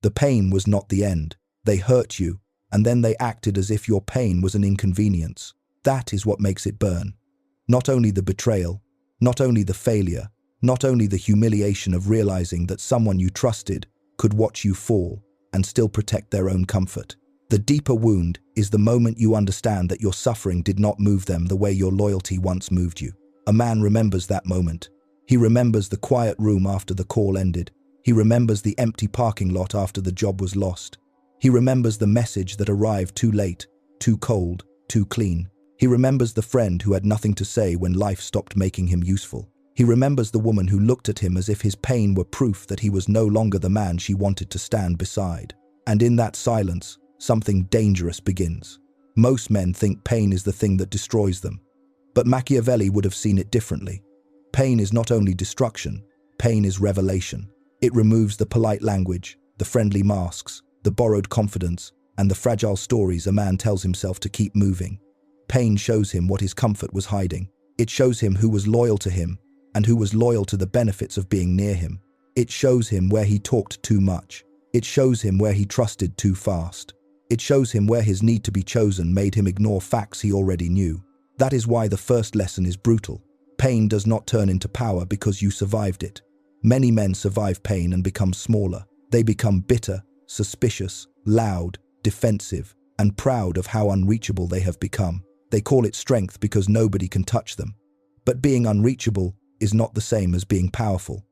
The pain was not the end. They hurt you, and then they acted as if your pain was an inconvenience. That is what makes it burn. Not only the betrayal, not only the failure, not only the humiliation of realizing that someone you trusted could watch you fall and still protect their own comfort. The deeper wound is the moment you understand that your suffering did not move them the way your loyalty once moved you. A man remembers that moment. He remembers the quiet room after the call ended. He remembers the empty parking lot after the job was lost. He remembers the message that arrived too late, too cold, too clean. He remembers the friend who had nothing to say when life stopped making him useful. He remembers the woman who looked at him as if his pain were proof that he was no longer the man she wanted to stand beside. And in that silence, something dangerous begins. Most men think pain is the thing that destroys them. But Machiavelli would have seen it differently. Pain is not only destruction, pain is revelation. It removes the polite language, the friendly masks, the borrowed confidence, and the fragile stories a man tells himself to keep moving. Pain shows him what his comfort was hiding. It shows him who was loyal to him and who was loyal to the benefits of being near him. It shows him where he talked too much. It shows him where he trusted too fast. It shows him where his need to be chosen made him ignore facts he already knew. That is why the first lesson is brutal. Pain does not turn into power because you survived it. Many men survive pain and become smaller. They become bitter, suspicious, loud, defensive, and proud of how unreachable they have become. They call it strength because nobody can touch them. But being unreachable is not the same as being powerful.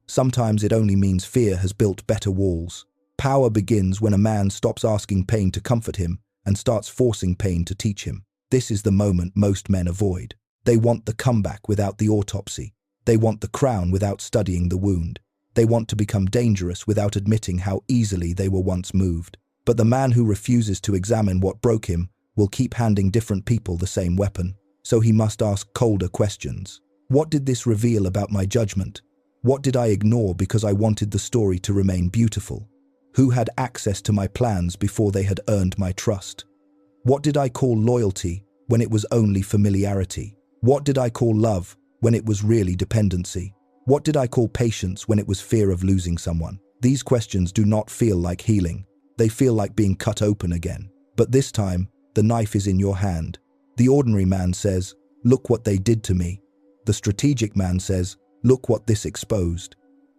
Sometimes it only means fear has built better walls. Power begins when a man stops asking pain to comfort him and starts forcing pain to teach him. This is the moment most men avoid. They want the comeback without the autopsy. They want the crown without studying the wound. They want to become dangerous without admitting how easily they were once moved. But the man who refuses to examine what broke him will keep handing different people the same weapon. So he must ask colder questions. What did this reveal about my judgment? What did I ignore because I wanted the story to remain beautiful? Who had access to my plans before they had earned my trust? What did I call loyalty when it was only familiarity? What did I call love when it was really dependency? What did I call patience when it was fear of losing someone? These questions do not feel like healing. They feel like being cut open again. But this time, the knife is in your hand. The ordinary man says, "Look what they did to me." The strategic man says, "Look what this exposed."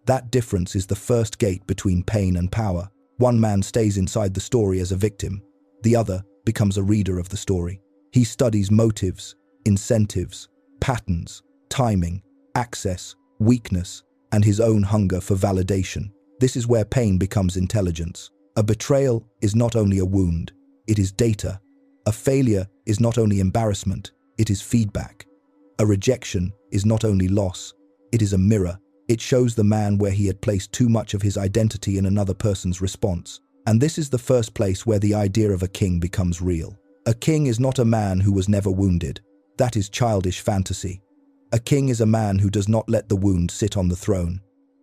That difference is the first gate between pain and power. One man stays inside the story as a victim. The other becomes a reader of the story. He studies motives, incentives, patterns, timing, access, weakness, and his own hunger for validation. This is where pain becomes intelligence. A betrayal is not only a wound, it is data. A failure is not only embarrassment, it is feedback. A rejection is not only loss, it is a mirror. It shows the man where he had placed too much of his identity in another person's response. And this is the first place where the idea of a king becomes real. A king is not a man who was never wounded. That is childish fantasy. A king is a man who does not let the wound sit on the throne.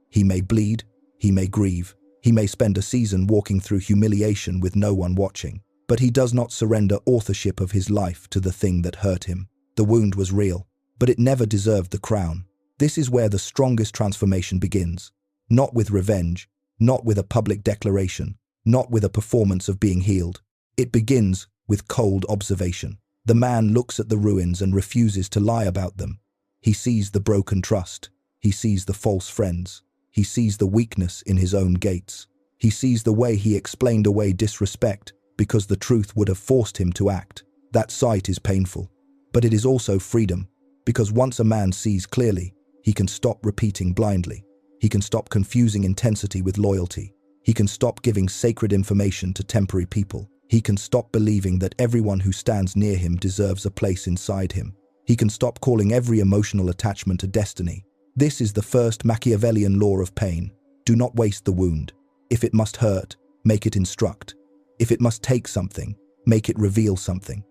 He may bleed, he may grieve, he may spend a season walking through humiliation with no one watching, but he does not surrender authorship of his life to the thing that hurt him. The wound was real, but it never deserved the crown. This is where the strongest transformation begins. Not with revenge, not with a public declaration, not with a performance of being healed. It begins with cold observation. The man looks at the ruins and refuses to lie about them. He sees the broken trust. He sees the false friends. He sees the weakness in his own gates. He sees the way he explained away disrespect because the truth would have forced him to act. That sight is painful, but it is also freedom, because once a man sees clearly, he can stop repeating blindly. He can stop confusing intensity with loyalty. He can stop giving sacred information to temporary people. He can stop believing that everyone who stands near him deserves a place inside him. He can stop calling every emotional attachment a destiny. This is the first Machiavellian law of pain. Do not waste the wound. If it must hurt, make it instruct. If it must take something, make it reveal something.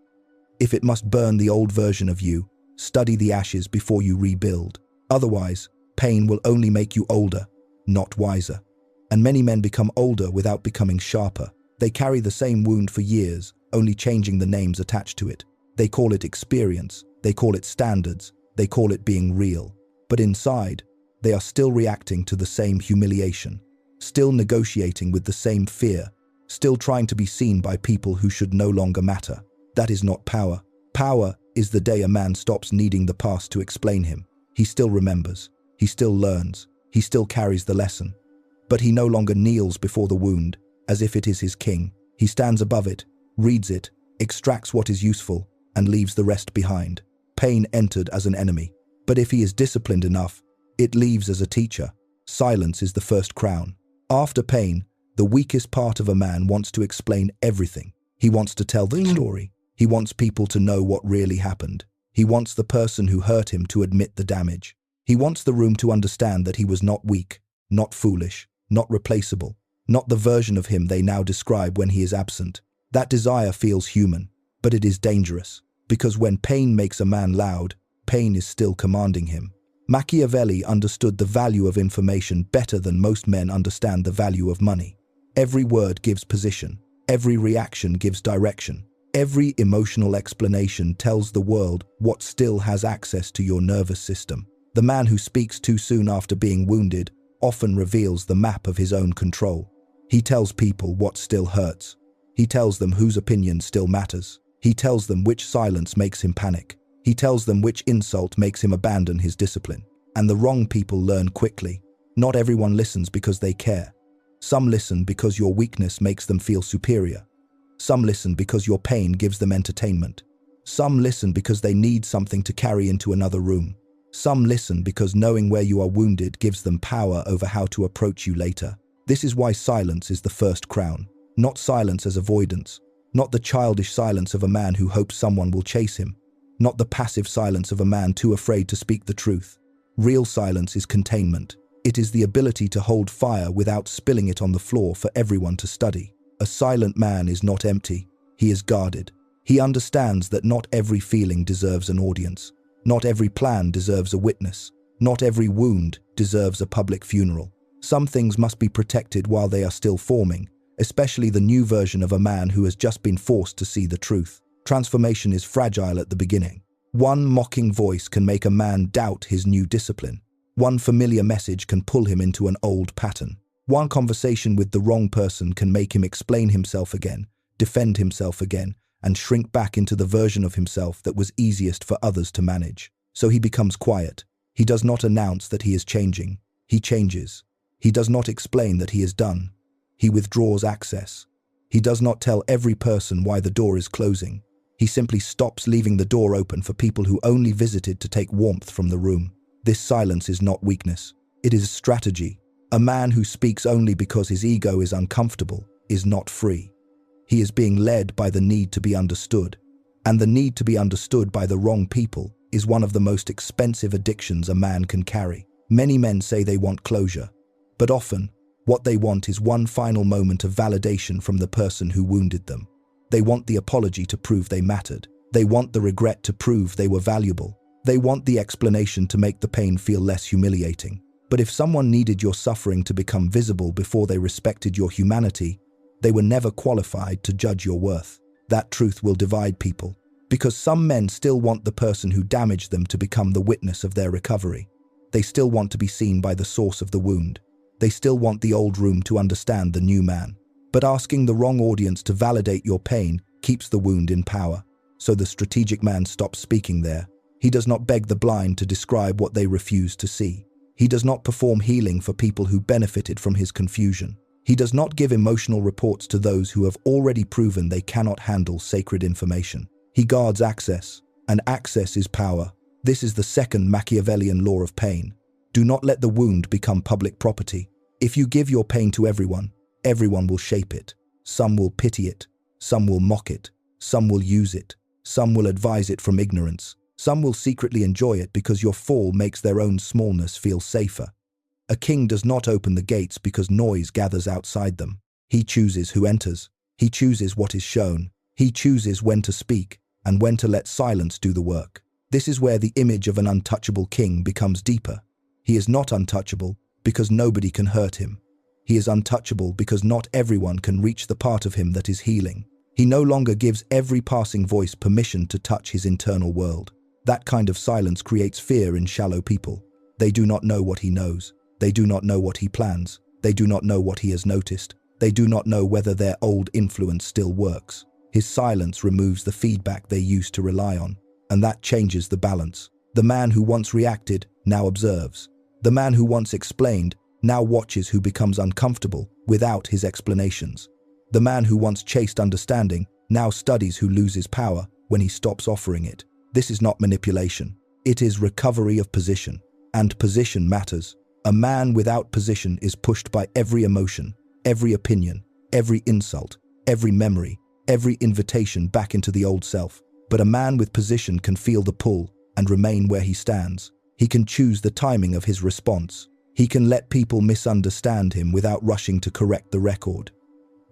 If it must burn the old version of you, study the ashes before you rebuild. Otherwise, pain will only make you older, not wiser. And many men become older without becoming sharper. They carry the same wound for years, only changing the names attached to it. They call it experience, they call it standards, they call it being real. But inside, they are still reacting to the same humiliation. still negotiating with the same fear, still trying to be seen by people who should no longer matter. That is not power. Power is the day a man stops needing the past to explain him. He still remembers, he still learns, he still carries the lesson. But he no longer kneels before the wound, as if it is his king. He stands above it, reads it, extracts what is useful, and leaves the rest behind. Pain entered as an enemy, but if he is disciplined enough, it leaves as a teacher. Silence is the first crown. After pain, the weakest part of a man wants to explain everything. He wants to tell the story. He wants people to know what really happened. He wants the person who hurt him to admit the damage. He wants the room to understand that he was not weak, not foolish, not replaceable, not the version of him they now describe when he is absent. That desire feels human, but it is dangerous, because when pain makes a man loud, pain is still commanding him. Machiavelli understood the value of information better than most men understand the value of money. Every word gives position. Every reaction gives direction. Every emotional explanation tells the world what still has access to your nervous system. The man who speaks too soon after being wounded often reveals the map of his own control. He tells people what still hurts. He tells them whose opinion still matters. He tells them which silence makes him panic. He tells them which insult makes him abandon his discipline. And the wrong people learn quickly. Not everyone listens because they care. Some listen because your weakness makes them feel superior. Some listen because your pain gives them entertainment. Some listen because they need something to carry into another room. Some listen because knowing where you are wounded gives them power over how to approach you later. This is why silence is the first crown. Not silence as avoidance. Not the childish silence of a man who hopes someone will chase him. Not the passive silence of a man too afraid to speak the truth. Real silence is containment. It is the ability to hold fire without spilling it on the floor for everyone to study. A silent man is not empty. He is guarded. He understands that not every feeling deserves an audience. Not every plan deserves a witness. Not every wound deserves a public funeral. Some things must be protected while they are still forming, especially the new version of a man who has just been forced to see the truth. Transformation is fragile at the beginning. One mocking voice can make a man doubt his new discipline. One familiar message can pull him into an old pattern. One conversation with the wrong person can make him explain himself again, defend himself again, and shrink back into the version of himself that was easiest for others to manage. So he becomes quiet. He does not announce that he is changing. He changes. He does not explain that he is done. He withdraws access. He does not tell every person why the door is closing. He simply stops leaving the door open for people who only visited to take warmth from the room. This silence is not weakness. It is strategy. A man who speaks only because his ego is uncomfortable is not free. He is being led by the need to be understood. And the need to be understood by the wrong people is one of the most expensive addictions a man can carry. Many men say they want closure, but often, what they want is one final moment of validation from the person who wounded them. They want the apology to prove they mattered. They want the regret to prove they were valuable. They want the explanation to make the pain feel less humiliating. But if someone needed your suffering to become visible before they respected your humanity, they were never qualified to judge your worth. That truth will divide people, because some men still want the person who damaged them to become the witness of their recovery. They still want to be seen by the source of the wound. They still want the old room to understand the new man. But asking the wrong audience to validate your pain keeps the wound in power. So the strategic man stops speaking there. He does not beg the blind to describe what they refuse to see. He does not perform healing for people who benefited from his confusion. He does not give emotional reports to those who have already proven they cannot handle sacred information. He guards access, and access is power. This is the second Machiavellian law of pain. Do not let the wound become public property. If you give your pain to everyone, everyone will shape it. Some will pity it. Some will mock it. Some will use it. Some will advise it from ignorance. Some will secretly enjoy it because your fall makes their own smallness feel safer. A king does not open the gates because noise gathers outside them. He chooses who enters. He chooses what is shown. He chooses when to speak and when to let silence do the work. This is where the image of an untouchable king becomes deeper. He is not untouchable because nobody can hurt him. He is untouchable because not everyone can reach the part of him that is healing. He no longer gives every passing voice permission to touch his internal world. That kind of silence creates fear in shallow people. They do not know what he knows. They do not know what he plans. They do not know what he has noticed. They do not know whether their old influence still works. His silence removes the feedback they used to rely on, and that changes the balance. The man who once reacted now observes. The man who once explained now watches who becomes uncomfortable without his explanations. The man who once chased understanding now studies who loses power when he stops offering it. This is not manipulation. It is recovery of position. And position matters. A man without position is pushed by every emotion, every opinion, every insult, every memory, every invitation back into the old self. But a man with position can feel the pull and remain where he stands. He can choose the timing of his response. He can let people misunderstand him without rushing to correct the record.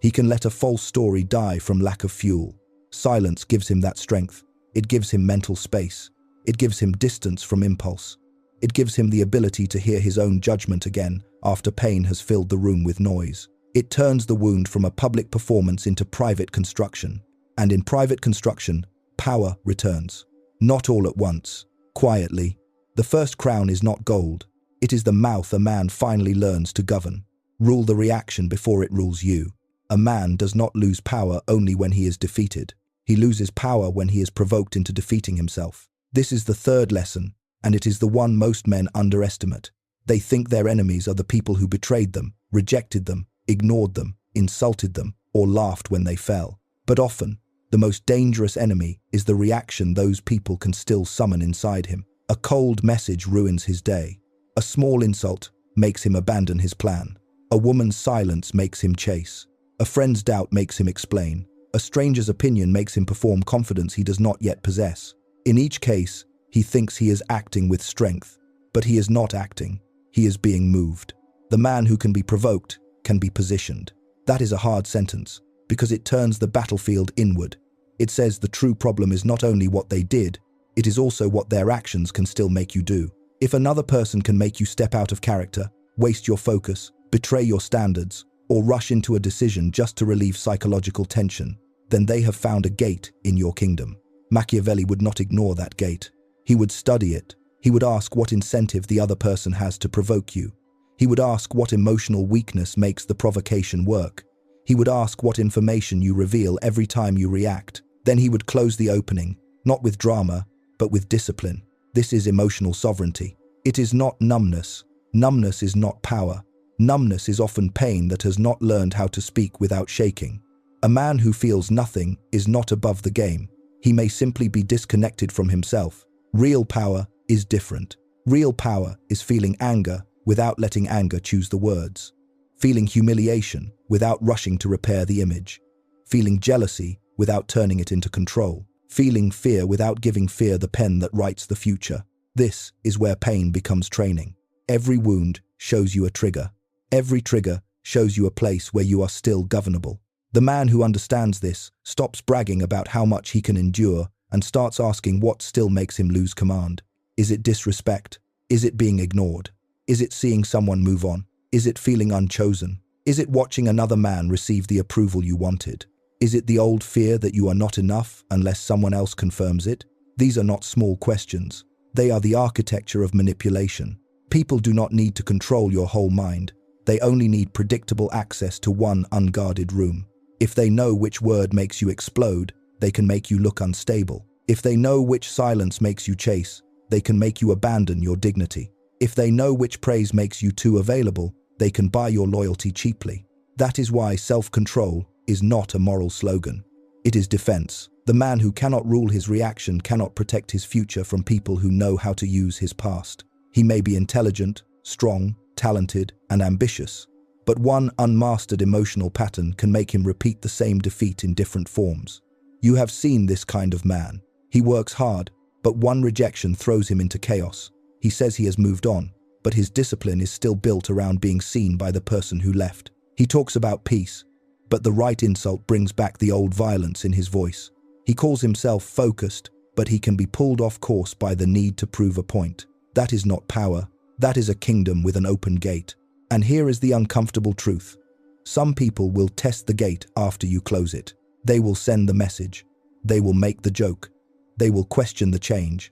He can let a false story die from lack of fuel. Silence gives him that strength. It gives him mental space. It gives him distance from impulse. It gives him the ability to hear his own judgment again after pain has filled the room with noise. It turns the wound from a public performance into private construction. And in private construction, power returns. Not all at once, quietly. The first crown is not gold. It is the mouth a man finally learns to govern. Rule the reaction before it rules you. A man does not lose power only when he is defeated. He loses power when he is provoked into defeating himself. This is the third lesson, and it is the one most men underestimate. They think their enemies are the people who betrayed them, rejected them, ignored them, insulted them, or laughed when they fell. But often, the most dangerous enemy is the reaction those people can still summon inside him. A cold message ruins his day. A small insult makes him abandon his plan. A woman's silence makes him chase. A friend's doubt makes him explain. A stranger's opinion makes him perform confidence he does not yet possess. In each case, he thinks he is acting with strength, but he is not acting. He is being moved. The man who can be provoked can be positioned. That is a hard sentence, because it turns the battlefield inward. It says the true problem is not only what they did, it is also what their actions can still make you do. If another person can make you step out of character, waste your focus, betray your standards, or rush into a decision just to relieve psychological tension, then they have found a gate in your kingdom. Machiavelli would not ignore that gate. He would study it. He would ask what incentive the other person has to provoke you. He would ask what emotional weakness makes the provocation work. He would ask what information you reveal every time you react. Then he would close the opening, not with drama, but with discipline. This is emotional sovereignty. It is not numbness. Numbness is not power. Numbness is often pain that has not learned how to speak without shaking. A man who feels nothing is not above the game. He may simply be disconnected from himself. Real power is different. Real power is feeling anger without letting anger choose the words. Feeling humiliation without rushing to repair the image. Feeling jealousy without turning it into control. Feeling fear without giving fear the pen that writes the future. This is where pain becomes training. Every wound shows you a trigger. Every trigger shows you a place where you are still governable. The man who understands this stops bragging about how much he can endure and starts asking what still makes him lose command. Is it disrespect? Is it being ignored? Is it seeing someone move on? Is it feeling unchosen? Is it watching another man receive the approval you wanted? Is it the old fear that you are not enough unless someone else confirms it? These are not small questions. They are the architecture of manipulation. People do not need to control your whole mind. They only need predictable access to one unguarded room. If they know which word makes you explode, they can make you look unstable. If they know which silence makes you chase, they can make you abandon your dignity. If they know which praise makes you too available, they can buy your loyalty cheaply. That is why self-control is not a moral slogan. It is defense. The man who cannot rule his reaction cannot protect his future from people who know how to use his past. He may be intelligent, strong, talented, and ambitious, but one unmastered emotional pattern can make him repeat the same defeat in different forms. You have seen this kind of man. He works hard, but one rejection throws him into chaos. He says he has moved on, but his discipline is still built around being seen by the person who left. He talks about peace, but the right insult brings back the old violence in his voice. He calls himself focused, but he can be pulled off course by the need to prove a point. That is not power. That is a kingdom with an open gate. And here is the uncomfortable truth. Some people will test the gate after you close it. They will send the message. They will make the joke. They will question the change.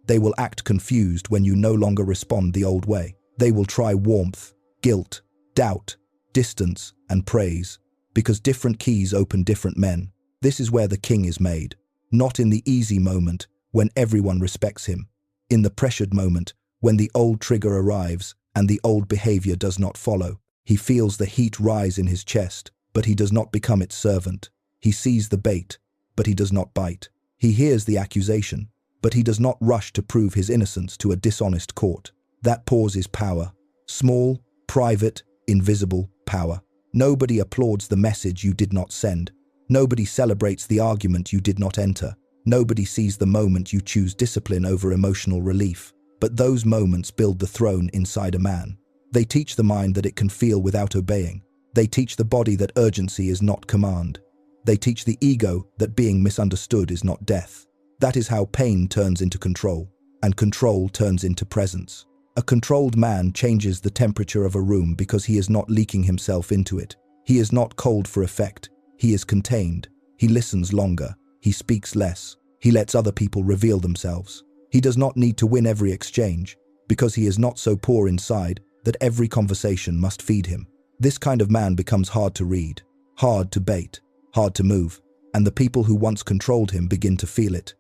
They will act confused when you no longer respond the old way. They will try warmth, guilt, doubt, distance, and praise, because different keys open different men. This is where the king is made, not in the easy moment when everyone respects him, in the pressured moment when the old trigger arrives and the old behavior does not follow. He feels the heat rise in his chest, but he does not become its servant. He sees the bait, but he does not bite. He hears the accusation, but he does not rush to prove his innocence to a dishonest court. That pause is power. Small, private, invisible power. Nobody applauds the message you did not send. Nobody celebrates the argument you did not enter. Nobody sees the moment you choose discipline over emotional relief. But those moments build the throne inside a man. They teach the mind that it can feel without obeying. They teach the body that urgency is not command. They teach the ego that being misunderstood is not death. That is how pain turns into control, and control turns into presence. A controlled man changes the temperature of a room because he is not leaking himself into it. He is not cold for effect. He is contained. He listens longer. He speaks less. He lets other people reveal themselves. He does not need to win every exchange, because he is not so poor inside that every conversation must feed him. This kind of man becomes hard to read, hard to bait, hard to move, and the people who once controlled him begin to feel it.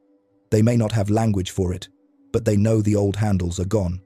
They may not have language for it, but they know the old handles are gone.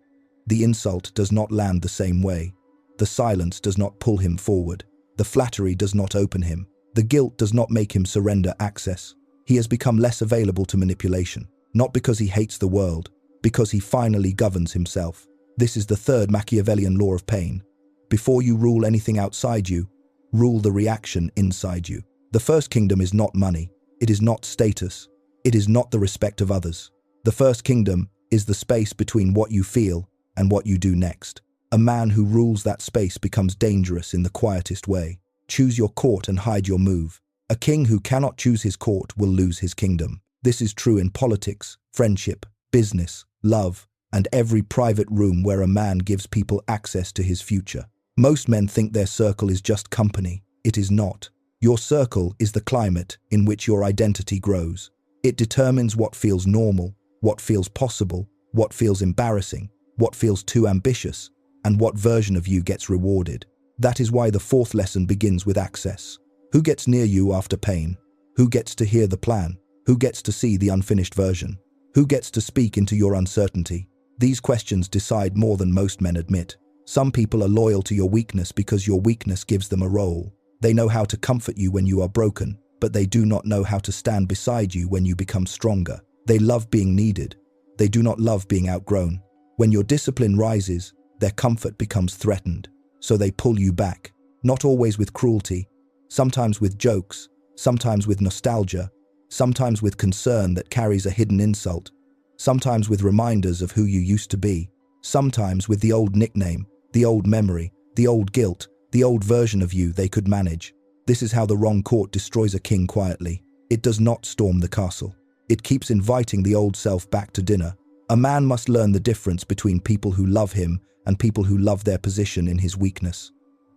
The insult does not land the same way. The silence does not pull him forward. The flattery does not open him. The guilt does not make him surrender access. He has become less available to manipulation, not because he hates the world, because he finally governs himself. This is the third Machiavellian law of pain. Before you rule anything outside you, rule the reaction inside you. The first kingdom is not money. It is not status. It is not the respect of others. The first kingdom is the space between what you feel and what you do next. A man who rules that space becomes dangerous in the quietest way. Choose your court and hide your move. A king who cannot choose his court will lose his kingdom. This is true in politics, friendship, business, love, and every private room where a man gives people access to his future. Most men think their circle is just company. It is not. Your circle is the climate in which your identity grows. It determines what feels normal, what feels possible, what feels embarrassing, what feels too ambitious, and what version of you gets rewarded. That is why the fourth lesson begins with access. Who gets near you after pain? Who gets to hear the plan? Who gets to see the unfinished version? Who gets to speak into your uncertainty? These questions decide more than most men admit. Some people are loyal to your weakness because your weakness gives them a role. They know how to comfort you when you are broken, but they do not know how to stand beside you when you become stronger. They love being needed. They do not love being outgrown. When your discipline rises, their comfort becomes threatened. So they pull you back, not always with cruelty, sometimes with jokes, sometimes with nostalgia, sometimes with concern that carries a hidden insult, sometimes with reminders of who you used to be, sometimes with the old nickname, the old memory, the old guilt, the old version of you they could manage. This is how the wrong court destroys a king quietly. It does not storm the castle. It keeps inviting the old self back to dinner. A man must learn the difference between people who love him and people who love their position in his weakness.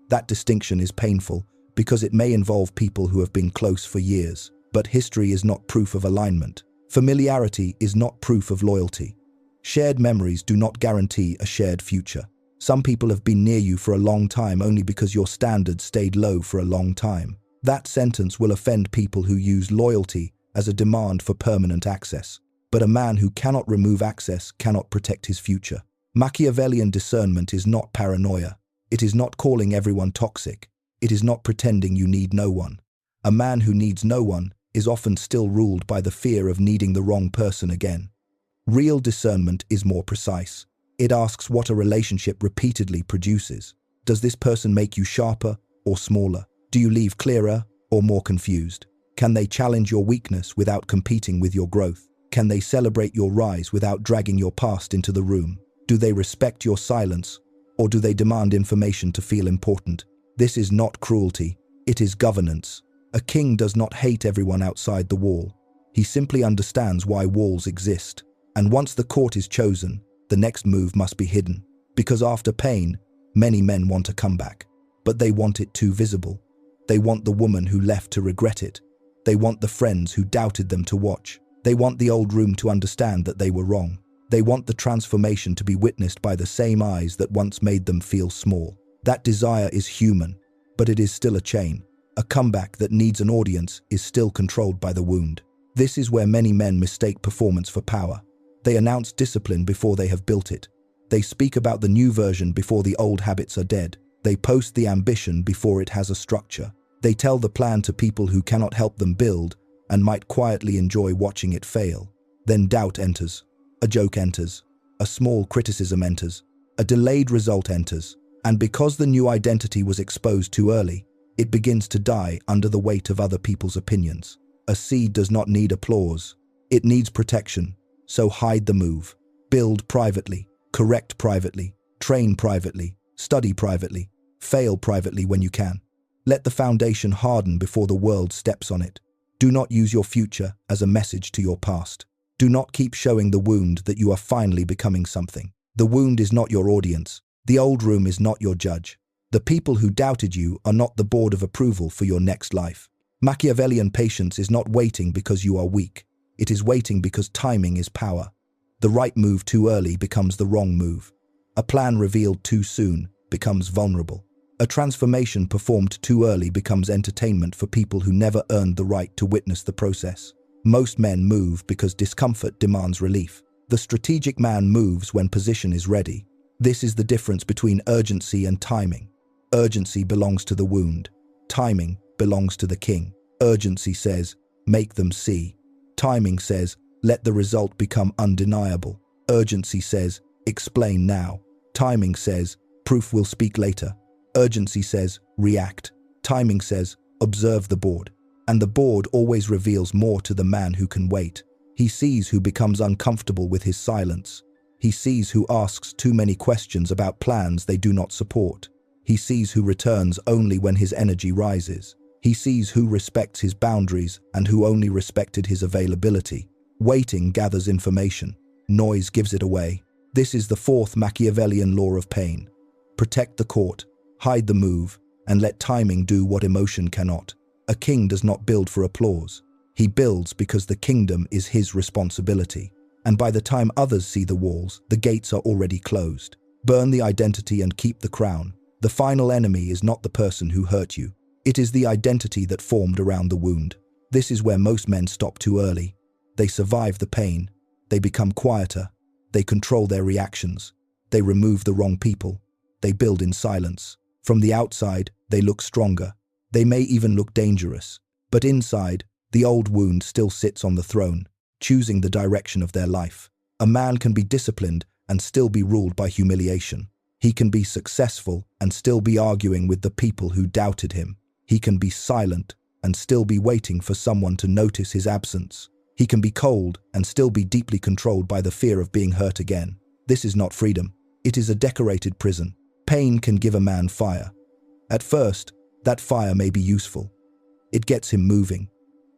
That distinction is painful because it may involve people who have been close for years. But history is not proof of alignment. Familiarity is not proof of loyalty. Shared memories do not guarantee a shared future. Some people have been near you for a long time only because your standards stayed low for a long time. That sentence will offend people who use loyalty as a demand for permanent access. But a man who cannot remove access cannot protect his future. Machiavellian discernment is not paranoia. It is not calling everyone toxic. It is not pretending you need no one. A man who needs no one is often still ruled by the fear of needing the wrong person again. Real discernment is more precise. It asks what a relationship repeatedly produces. Does this person make you sharper or smaller? Do you leave clearer or more confused? Can they challenge your weakness without competing with your growth? Can they celebrate your rise without dragging your past into the room? Do they respect your silence, or do they demand information to feel important? This is not cruelty, it is governance. A king does not hate everyone outside the wall. He simply understands why walls exist. And once the court is chosen, the next move must be hidden. Because after pain, many men want a comeback. But they want it too visible. They want the woman who left to regret it. They want the friends who doubted them to watch. They want the old room to understand that they were wrong. They want the transformation to be witnessed by the same eyes that once made them feel small. That desire is human. but it is still a chain. A comeback that needs an audience is still controlled by the wound. This is where many men mistake performance for power. They announce discipline before they have built it. They speak about the new version before the old habits are dead. They post the ambition before it has a structure. They tell the plan to people who cannot help them build and might quietly enjoy watching it fail. Then doubt enters. A joke enters. A small criticism enters. A delayed result enters. And because the new identity was exposed too early, it begins to die under the weight of other people's opinions. A seed does not need applause. It needs protection. So hide the move. Build privately. Correct privately. Train privately. Study privately. Fail privately when you can. Let the foundation harden before the world steps on it. Do not use your future as a message to your past. Do not keep showing the wound that you are finally becoming something. The wound is not your audience. The old room is not your judge. The people who doubted you are not the board of approval for your next life. Machiavellian patience is not waiting because you are weak. It is waiting because timing is power. The right move too early becomes the wrong move. A plan revealed too soon becomes vulnerable. A transformation performed too early becomes entertainment for people who never earned the right to witness the process. Most men move because discomfort demands relief. The strategic man moves when position is ready. This is the difference between urgency and timing. Urgency belongs to the wound. Timing belongs to the king. Urgency says, make them see. Timing says, let the result become undeniable. Urgency says, explain now. Timing says, proof will speak later. Urgency says, react. Timing says, observe the board. And the board always reveals more to the man who can wait. He sees who becomes uncomfortable with his silence. He sees who asks too many questions about plans they do not support. He sees who returns only when his energy rises. He sees who respects his boundaries and who only respected his availability. Waiting gathers information. Noise gives it away. This is the fourth Machiavellian law of pain. Protect the court, hide the move, and let timing do what emotion cannot. A king does not build for applause. He builds because the kingdom is his responsibility. And by the time others see the walls, the gates are already closed. Burn the identity and keep the crown. The final enemy is not the person who hurt you. It is the identity that formed around the wound. This is where most men stop too early. They survive the pain. They become quieter. They control their reactions. They remove the wrong people. They build in silence. From the outside, they look stronger. They may even look dangerous. But inside, the old wound still sits on the throne, choosing the direction of their life. A man can be disciplined and still be ruled by humiliation. He can be successful and still be arguing with the people who doubted him. He can be silent and still be waiting for someone to notice his absence. He can be cold and still be deeply controlled by the fear of being hurt again. This is not freedom. It is a decorated prison. Pain can give a man fire. At first, that fire may be useful. It gets him moving.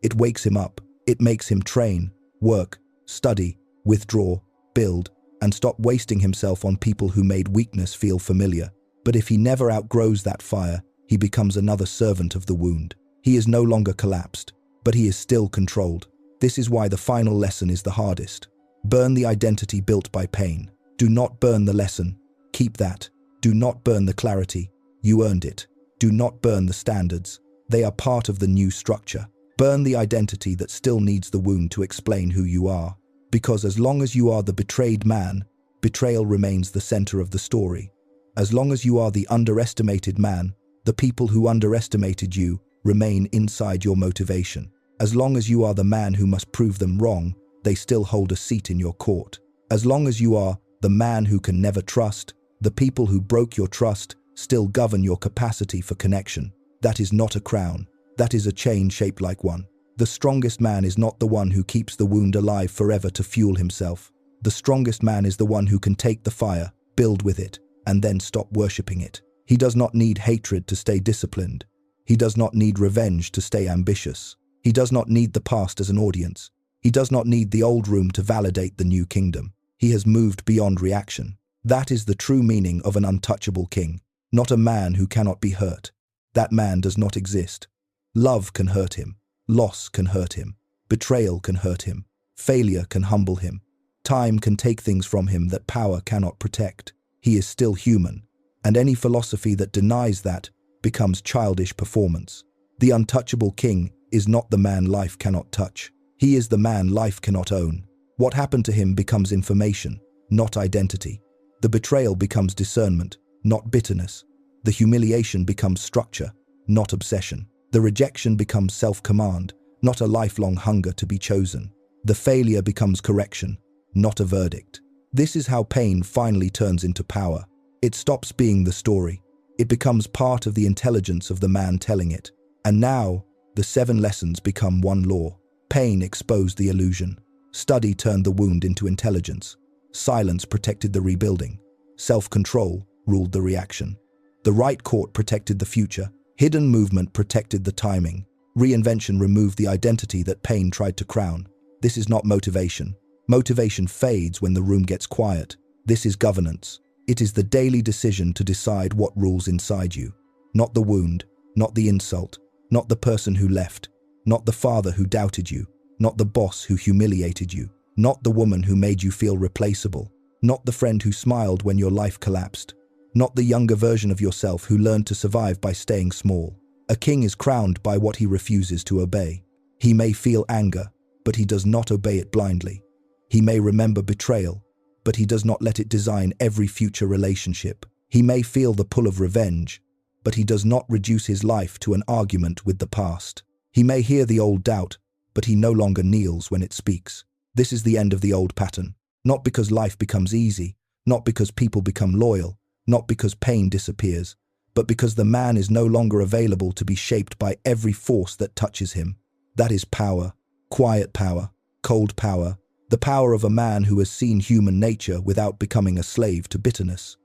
It wakes him up. It makes him train, work, study, withdraw, build, and stop wasting himself on people who made weakness feel familiar. But if he never outgrows that fire, he becomes another servant of the wound. He is no longer collapsed, but he is still controlled. This is why the final lesson is the hardest. Burn the identity built by pain. Do not burn the lesson. Keep that. Do not burn the clarity. You earned it. Do not burn the standards. They are part of the new structure. Burn the identity that still needs the wound to explain who you are. Because as long as you are the betrayed man, betrayal remains the center of the story. As long as you are the underestimated man, the people who underestimated you remain inside your motivation. As long as you are the man who must prove them wrong, they still hold a seat in your court. As long as you are the man who can never trust, the people who broke your trust still govern your capacity for connection. That is not a crown. That is a chain shaped like one. The strongest man is not the one who keeps the wound alive forever to fuel himself. The strongest man is the one who can take the fire, build with it, and then stop worshipping it. He does not need hatred to stay disciplined. He does not need revenge to stay ambitious. He does not need the past as an audience. He does not need the old room to validate the new kingdom. He has moved beyond reaction. That is the true meaning of an untouchable king, not a man who cannot be hurt. That man does not exist. Love can hurt him. Loss can hurt him. Betrayal can hurt him. Failure can humble him. Time can take things from him that power cannot protect. He is still human, and any philosophy that denies that becomes childish performance. The untouchable king is not the man life cannot touch. He is the man life cannot own. What happened to him becomes information, not identity. The betrayal becomes discernment, not bitterness. The humiliation becomes structure, not obsession. The rejection becomes self-command, not a lifelong hunger to be chosen. The failure becomes correction, not a verdict. This is how pain finally turns into power. It stops being the story. It becomes part of the intelligence of the man telling it. And now, the 7 lessons become one law. Pain exposed the illusion. Study turned the wound into intelligence. Silence protected the rebuilding. Self-control ruled the reaction. The right court protected the future. Hidden movement protected the timing. Reinvention removed the identity that pain tried to crown. This is not motivation. Motivation fades when the room gets quiet. This is governance. It is the daily decision to decide what rules inside you. Not the wound, not the insult, not the person who left, not the father who doubted you, not the boss who humiliated you, not the woman who made you feel replaceable, not the friend who smiled when your life collapsed, not the younger version of yourself who learned to survive by staying small. A king is crowned by what he refuses to obey. He may feel anger, but he does not obey it blindly. He may remember betrayal, but he does not let it design every future relationship. He may feel the pull of revenge, but he does not reduce his life to an argument with the past. He may hear the old doubt, but he no longer kneels when it speaks. This is the end of the old pattern. Not because life becomes easy, not because people become loyal, not because pain disappears, but because the man is no longer available to be shaped by every force that touches him. That is power, quiet power, cold power, the power of a man who has seen human nature without becoming a slave to bitterness.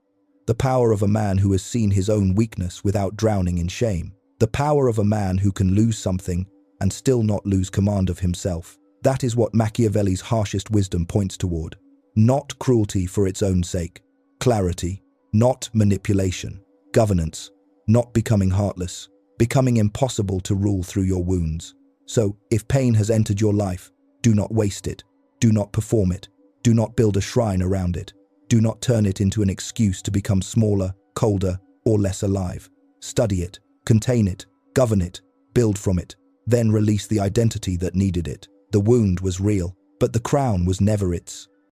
The power of a man who has seen his own weakness without drowning in shame. The power of a man who can lose something and still not lose command of himself. That is what Machiavelli's harshest wisdom points toward. Not cruelty for its own sake. Clarity, not manipulation. Governance, not becoming heartless. Becoming impossible to rule through your wounds. So, if pain has entered your life, do not waste it. Do not perform it. Do not build a shrine around it. Do not turn it into an excuse to become smaller, colder, or less alive. Study it, contain it, govern it, build from it, then release the identity that needed it. The wound was real, but the crown was never its.